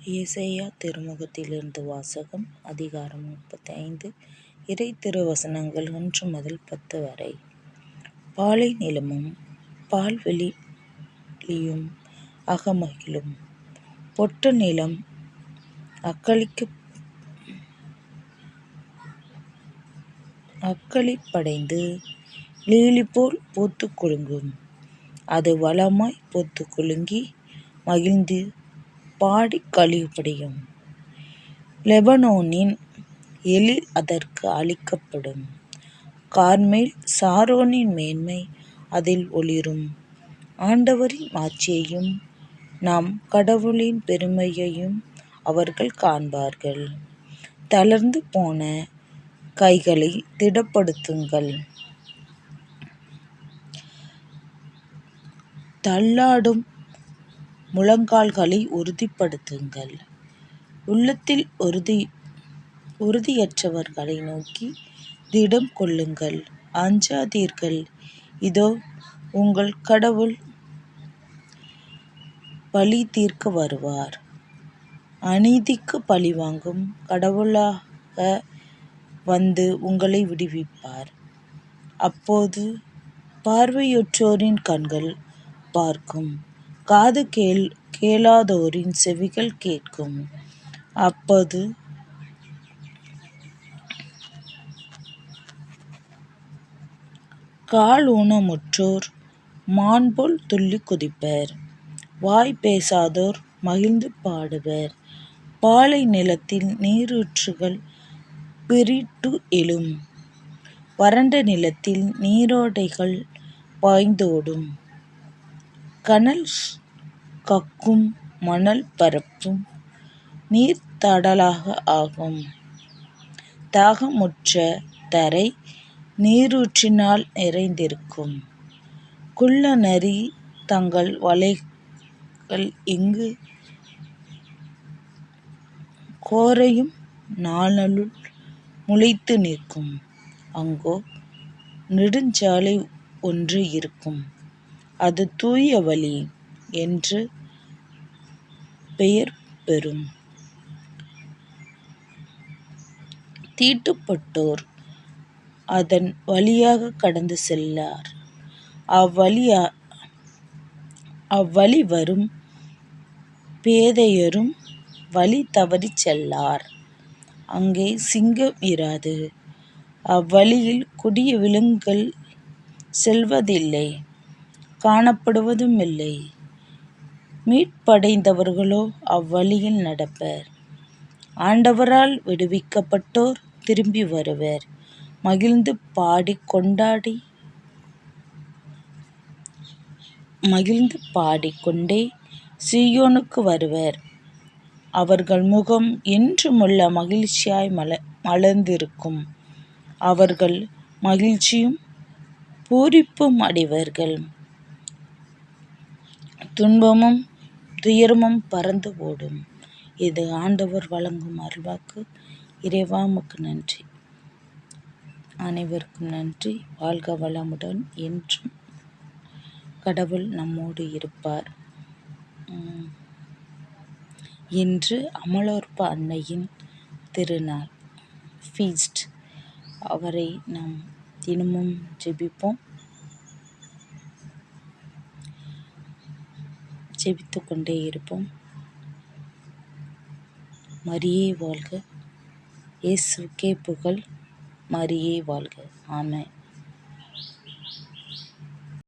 ஏசாயா திருமுகத்திலிருந்து வாசகம். அதிகாரம் 35. இறை திருவசனங்கள் 1 முதல் 10 வரை. பாலை நிலமும் பால்வெளியும் அகமகிழும். பொட்ட நிலம் அக்களிப்படைந்து லீலி போல் பூத்து குலுங்கும். அது வளமாய் பூத்து குலுங்கி மகிழ்ந்து பாடிக் களிப்படையும். லெபனோனின் எழில் அதற்கு அளிக்கப்படும். கார்மேல் சாரோனின் மேன்மை அதில் ஒளிரும். ஆண்டவரின் மாட்சியையும் நம் கடவுளின் பெருமையையும் அவர்கள் காண்பார்கள். தளர்ந்து போன கைகளை திடப்படுத்துங்கள். தள்ளாடும் முழங்கால்களை உறுதிப்படுத்துங்கள். உள்ளத்தில் உறுதியற்றவர்களை நோக்கி திடம் கொள்ளுங்கள். அஞ்சாதீர்கள், இதோ உங்கள் கடவுள் பழி தீர்க்க வருவார். அநீதிக்கு பழிவாங்கும் கடவுளாக வந்து உங்களை விடுவிப்பார். அப்போது பார்வையற்றோரின் கண்கள் பார்க்கும், காது கேளாதோரின் செவிகள் கேட்கும். அப்போது கால் ஊனமுற்றோர் மான்போல் துள்ளி குதிப்பர். வாய் பேசாதோர் மகிழ்ந்து பாடுவர். பாலை நிலத்தில் நீரூற்றுகள் பிறிட்டு எழும். வறண்ட நிலத்தில் நீரோடைகள் பாய்ந்தோடும். கனல் கக்கும் மணல் பரப்பும் நீர்த்தடாலாக ஆகும். தாகமுற்ற தரை நீரூற்றினால் நிறைந்திருக்கும். குள்ள நரி தங்கள் வலைகள் இங்கு கோரையும் நாணலுள் முளைத்து நிற்கும். அங்கோ நெடுஞ்சாலை ஒன்று இருக்கும். அது தூய வழி என்று பெயர் பெறும். தீட்டுப்பட்டோர் அதன் வழியாக கடந்து செல்லார். அவ்வழி வரும் பேதையரும் வழி தவறிச் செல்லார். அங்கே சிங்கம் இராது. அவ்வழியில் கொடிய விலங்குகள் செல்வதில்லை, காணப்படுவதுமில்லை. மீட்படைந்தவர்களோ அவ்வழியில் நடப்பர். ஆண்டவரால் விடுவிக்கப்பட்டோர் திரும்பி வருவர். மகிழ்ந்து பாடிக்கொண்டே சீயோனுக்கு வருவர். அவர்கள் முகம் என்றுமுள்ள மகிழ்ச்சியாய் மலர்ந்திருக்கும். அவர்கள் மகிழ்ச்சியும் பூரிப்பும் அடைவார்கள். துன்பமும் துயரமும் பறந்து ஓடும். இது ஆண்டவர் வழங்கும் அருள்வாக்கு. இறைவா உமக்கு நன்றி. அனைவருக்கும் நன்றி. வாழ்க வளமுடன். என்றும் கடவுள் நம்மோடு இருப்பார். இன்று அமலோற்ப அன்னையின் திருநாள், ஃபீஸ்ட். அவரை நாம் தினமும் ஜெபிப்போம். ஜெபித்து கொண்டே இருப்போம். மரியே வாழ்க. இயேசுவுக்கே புகழ். மரியே வாழ்க. ஆமென்.